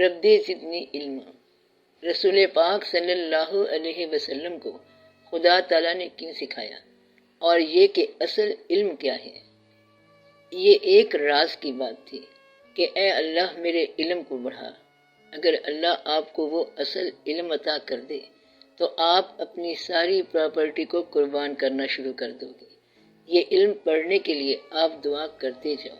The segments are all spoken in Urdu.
رب زدنی علما۔ رسول پاک صلی اللہ علیہ وسلم کو خدا تعالیٰ نے کیوں سکھایا، اور یہ کہ اصل علم کیا ہے؟ یہ ایک راز کی بات تھی کہ اے اللہ میرے علم کو بڑھا۔ اگر اللہ آپ کو وہ اصل علم عطا کر دے تو آپ اپنی ساری پراپرٹی کو قربان کرنا شروع کر دو گے۔ یہ علم پڑھنے کے لیے آپ دعا کرتے جاؤ،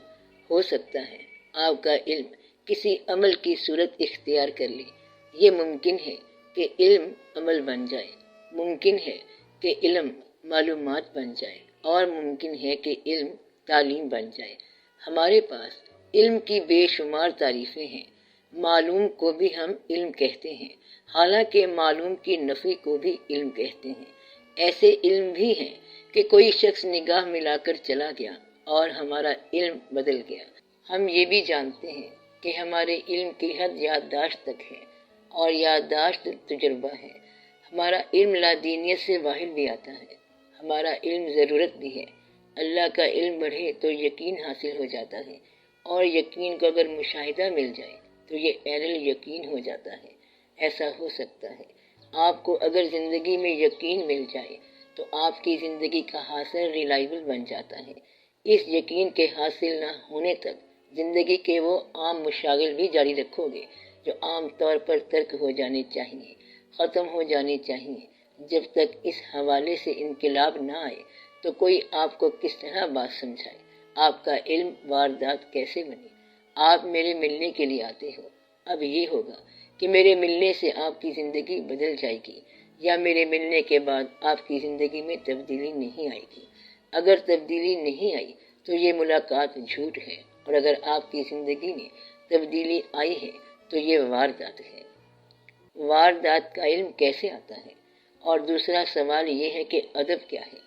ہو سکتا ہے آپ کا علم کسی عمل کی صورت اختیار کر لے۔ یہ ممکن ہے کہ علم عمل بن جائے، ممکن ہے کہ علم معلومات بن جائے، اور ممکن ہے کہ علم تعلیم بن جائے۔ ہمارے پاس علم کی بے شمار تعریفیں ہیں۔ معلوم کو بھی ہم علم کہتے ہیں، حالانکہ معلوم کی نفی کو بھی علم کہتے ہیں۔ ایسے علم بھی ہیں کہ کوئی شخص نگاہ ملا کر چلا گیا اور ہمارا علم بدل گیا۔ ہم یہ بھی جانتے ہیں کہ ہمارے علم کی حد یادداشت تک ہے، اور یادداشت تجربہ ہے۔ ہمارا علم لادینیت سے باہر بھی آتا ہے۔ ہمارا علم ضرورت بھی ہے۔ اللہ کا علم بڑھے تو یقین حاصل ہو جاتا ہے، اور یقین کو اگر مشاہدہ مل جائے تو یہ عین الیقین ہو جاتا ہے۔ ایسا ہو سکتا ہے آپ کو اگر زندگی میں یقین مل جائے تو آپ کی زندگی کا حاصل ریلائبل بن جاتا ہے۔ اس یقین کے حاصل نہ ہونے تک زندگی کے وہ عام مشاغل بھی جاری رکھو گے جو عام طور پر ترک ہو جانے چاہیے، ختم ہو جانے چاہیے۔ جب تک اس حوالے سے انقلاب نہ آئے تو کوئی آپ کو کس طرح بات سمجھائے؟ آپ کا علم واردات کیسے بنے؟ آپ میرے ملنے کے لیے آتے ہو۔ اب یہ ہوگا کہ میرے ملنے سے آپ کی زندگی بدل جائے گی، یا میرے ملنے کے بعد آپ کی زندگی میں تبدیلی نہیں آئے گی۔ اگر تبدیلی نہیں آئی تو یہ ملاقات جھوٹ ہے، اور اگر آپ کی زندگی میں تبدیلی آئی ہے تو یہ واردات ہے۔ واردات کا علم کیسے آتا ہے؟ اور دوسرا سوال یہ ہے کہ ادب کیا ہے؟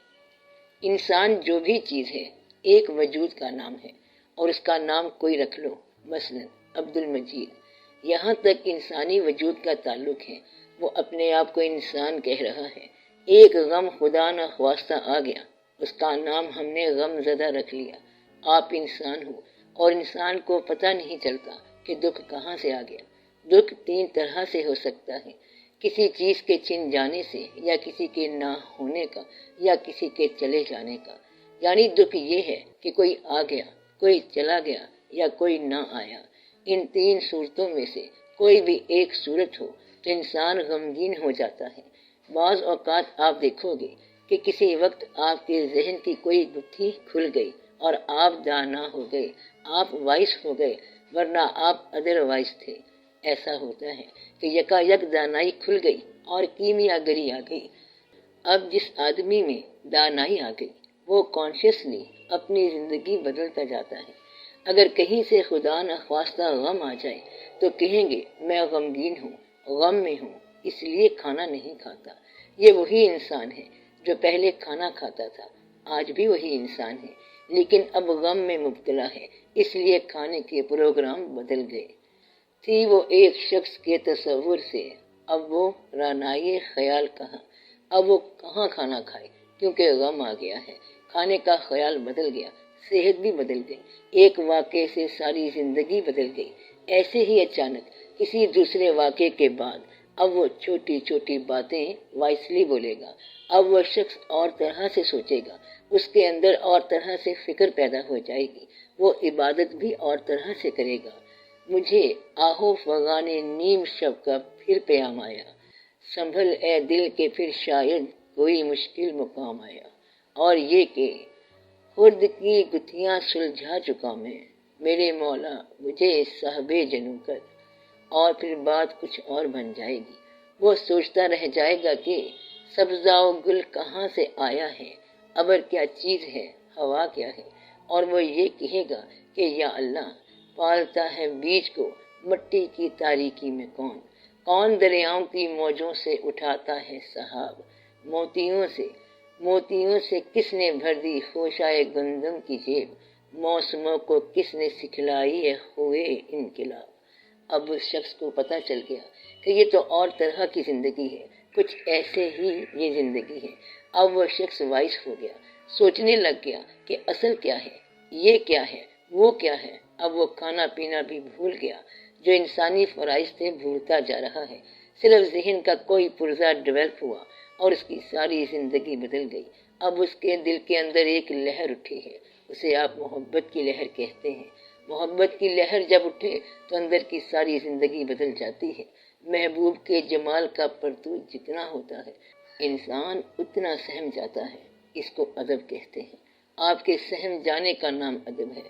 انسان جو بھی چیز ہے ایک وجود کا نام ہے، اور اس کا نام کوئی رکھ لو، مثلا عبد المجید۔ یہاں تک انسانی وجود کا تعلق ہے، وہ اپنے آپ کو انسان کہہ رہا ہے۔ ایک غم خدا نہ خواستہ آ گیا، اس کا نام ہم نے غم زدہ رکھ لیا۔ آپ انسان ہو، اور انسان کو پتہ نہیں چلتا کہ دکھ کہاں سے آ گیا۔ دکھ تین طرح سے ہو سکتا ہے: کسی چیز کے چھن جانے سے، یا کسی کے نہ ہونے کا، یا کسی کے چلے جانے کا۔ یعنی دکھ یہ ہے کہ کوئی آ گیا، کوئی چلا گیا، یا کوئی نہ آیا۔ ان تین صورتوں میں سے کوئی بھی ایک صورت ہو تو انسان غمگین ہو جاتا ہے۔ بعض اوقات آپ دیکھو گے کہ کسی وقت آپ کے ذہن کی کوئی گتھی کھل گئی اور آپ دانا ہو گئے، آپ وائس ہو گئے، ورنہ آپ ادر وائس تھے۔ ایسا ہوتا ہے کہ یکا یک دانائی کھل گئی اور کیمیا گری آ گئی۔ اب جس آدمی میں دانائی آ گئی وہ کانشیسلی اپنی زندگی بدلتا جاتا ہے۔ اگر کہیں سے خدا نخواستہ غم آ جائے تو کہیں گے میں غمگین ہوں، غم میں ہوں، اس لیے کھانا نہیں کھاتا۔ یہ وہی انسان ہے جو پہلے کھانا کھاتا تھا، آج بھی وہی انسان ہے، لیکن اب غم میں مبتلا ہے، اس لیے کھانے کے پروگرام بدل گئے۔ تھی وہ ایک شخص کے تصور سے، اب وہ رانائی خیال کہاں؟ اب وہ کہاں کھانا کھائے، کیونکہ غم آ گیا ہے۔ کھانے کا خیال بدل گیا، صحت بھی بدل گئی، ایک واقعے سے ساری زندگی بدل گئی۔ ایسے ہی اچانک کسی دوسرے واقعے کے بعد اب وہ چھوٹی چھوٹی باتیں وائسلی بولے گا، اب وہ شخص اور طرح سے سوچے گا، اس کے اندر اور طرح سے فکر پیدا ہو جائے گی، وہ عبادت بھی اور طرح سے کرے گا۔ مجھے آہو فغان نیم شب کا پھر پیام آیا، سنبھل اے دل کے پھر شاید کوئی مشکل مقام آیا۔ اور یہ کہ خود کی گتھیاں سلجھا چکا میں، میرے مولا مجھے صاحب جنوں کر۔ اور پھر بات کچھ اور بن جائے گی۔ وہ سوچتا رہ جائے گا کہ سبزہ و گل کہاں سے آیا ہے، ابر کیا چیز ہے، ہوا کیا ہے۔ اور وہ یہ کہے گا کہ یا اللہ، پالتا ہے بیج کو مٹی کی تاریکی میں کون؟ کون دریاؤں کی موجوں سے اٹھاتا ہے سحاب؟ موتیوں سے کس نے بھر دی خوشائے گندم کی جیب؟ موسموں کو کس نے سکھلائی ہے ہوئے انقلاب؟ اب اس شخص کو پتہ چل گیا کہ یہ تو اور طرح کی زندگی ہے، کچھ ایسے ہی یہ زندگی ہے۔ اب وہ شخص وائس ہو گیا، سوچنے لگ گیا کہ اصل کیا ہے، یہ کیا ہے، وہ کیا ہے۔ اب وہ کھانا پینا بھی بھول گیا، جو انسانی فرائض سے بھولتا جا رہا ہے۔ صرف ذہن کا کوئی پرزہ ڈیولپ ہوا اور اس کی ساری زندگی بدل گئی۔ اب اس کے دل کے اندر ایک لہر اٹھی ہے، اسے آپ محبت کی لہر کہتے ہیں۔ محبت کی لہر جب اٹھے تو اندر کی ساری زندگی بدل جاتی ہے۔ محبوب کے جمال کا پرتو جتنا ہوتا ہے انسان اتنا سہم جاتا ہے، اس کو ادب کہتے ہیں۔ آپ کے سہم جانے کا نام ادب ہے۔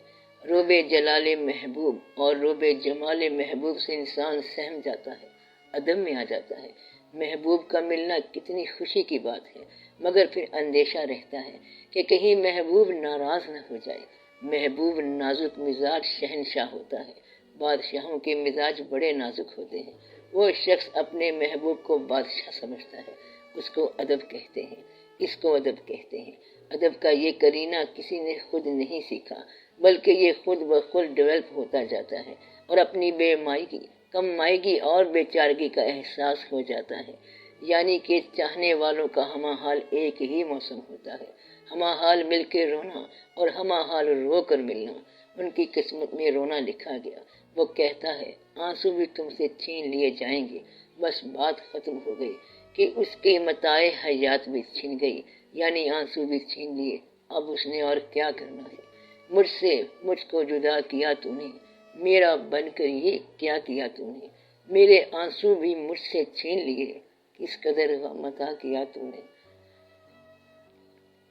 روب جلال محبوب اور روب جمال محبوب سے انسان سہم جاتا ہے، ادب میں آ جاتا ہے۔ محبوب کا ملنا کتنی خوشی کی بات ہے، مگر پھر اندیشہ رہتا ہے کہ کہیں محبوب ناراض نہ ہو جائے۔ محبوب نازک مزاج شہنشاہ ہوتا ہے۔ بادشاہوں کے مزاج بڑے نازک ہوتے ہیں۔ وہ شخص اپنے محبوب کو بادشاہ سمجھتا ہے، اس کو ادب کہتے ہیں، اس کو ادب کہتے ہیں۔ ادب کا یہ کرینہ کسی نے خود نہیں سیکھا، بلکہ یہ خود بخود ڈیولپ ہوتا جاتا ہے اور اپنی بے مائیگی، کم مائیگی اور بے چارگی کا احساس ہو جاتا ہے۔ یعنی کہ چاہنے والوں کا ہمہ حال ایک ہی موسم ہوتا ہے، ہمہ حال مل کے رونا اور ہمہ حال رو کر ملنا۔ ان کی قسمت میں رونا لکھا گیا۔ وہ کہتا ہے آنسو بھی تم سے چھین لیے جائیں گے، بس بات ختم ہو گئی کہ اس کی متاع حیات بھی چھن گئی، یعنی آنسو بھی چھین لیے، اب اس نے اور کیا کرنا ہے۔ مجھ سے مجھ کو جدا کیا تو نے، میرا بن کر یہ کیا کیا تو نے، میرے آنسو بھی مجھ سے چھین لیے، کس قدر متا کیا تو نے۔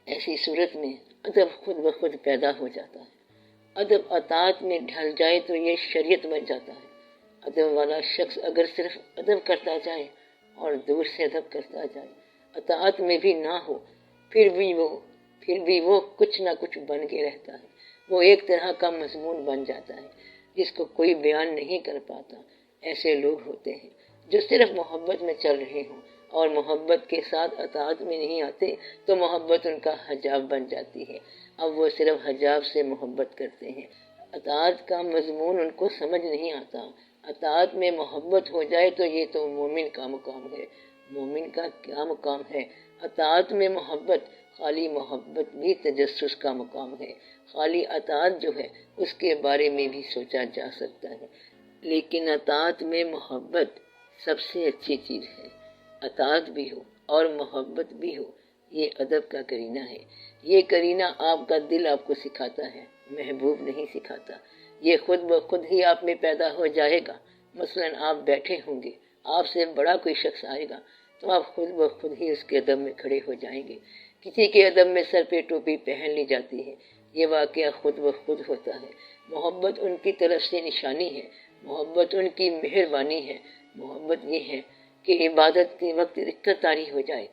ایسی صورت میں ادب خود بخود پیدا ہو جاتا ہے۔ ادب اطاعت میں ڈھل جائے تو یہ شریعت بن جاتا ہے۔ ادب والا شخص اگر صرف ادب کرتا جائے اور دور سے ادب کرتا جائے، اطاعت میں بھی نہ ہو، پھر بھی وہ کچھ نہ کچھ بن کے رہتا ہے۔ وہ ایک طرح کا مضمون بن جاتا ہے جس کو کوئی بیان نہیں کر پاتا۔ ایسے لوگ ہوتے ہیں جو صرف محبت میں چل رہے ہوں اور محبت کے ساتھ اطاعت میں نہیں آتے تو محبت ان کا حجاب بن جاتی ہے۔ اب وہ صرف حجاب سے محبت کرتے ہیں، اطاعت کا مضمون ان کو سمجھ نہیں آتا۔ اطاعت میں محبت ہو جائے تو یہ تو مومن کا مقام ہے۔ مومن کا کیا مقام ہے؟ اطاعت میں محبت، خالی محبت بھی تجسس کا مقام ہے۔ خالی اطاعت جو ہے اس کے بارے میں بھی سوچا جا سکتا ہے، لیکن اطاعت میں محبت سب سے اچھی چیز ہے۔ اطاعت بھی ہو اور محبت بھی ہو، یہ ادب کا کرینہ ہے۔ یہ کرینہ آپ کا دل آپ کو سکھاتا ہے، محبوب نہیں سکھاتا۔ یہ خود بخود ہی آپ میں پیدا ہو جائے گا۔ مثلاً آپ بیٹھے ہوں گے، آپ سے بڑا کوئی شخص آئے گا تو آپ خود بخود ہی اس کے ادب میں کھڑے ہو جائیں گے۔ کسی کے ادب میں سر پہ ٹوپی پہن لی جاتی ہے، یہ واقعہ خود بخود ہوتا ہے۔ محبت ان کی طرف سے نشانی ہے، محبت ان کی مہربانی ہے۔ محبت یہ ہے کہ عبادت کے وقت دقت طاری ہو جائے۔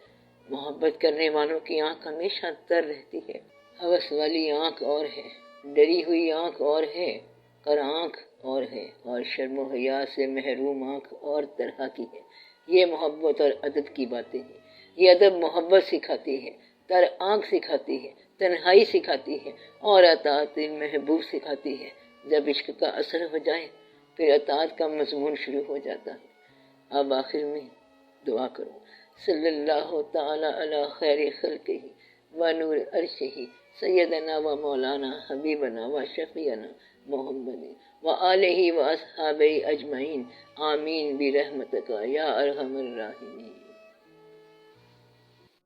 محبت کرنے والوں کی آنکھ ہمیشہ تر رہتی ہے۔ ہوس والی آنکھ اور ہے، ڈری ہوئی آنکھ اور ہے، کر آنکھ اور ہے، اور شرم و حیا سے محروم آنکھ اور طرح کی ہے۔ یہ محبت اور ادب کی باتیں ہیں۔ یہ ادب محبت سکھاتی ہے، تر آنکھ سکھاتی ہے، تنہائی سکھاتی ہے اور اطاعت محبوب سکھاتی ہے۔ جب عشق کا اثر ہو جائے پھر اطاعت کا مضمون شروع ہو جاتا ہے۔ اب آخر میں دعا کرو، صلی اللہ تعالی علی خیر خلقہ و نور عرشہ سیدنا و مولانا حبیبنا و شفیعنا محمد و آلہ و اصحابہ اجمعین، آمین برحمتک یا ارحم الراحمین۔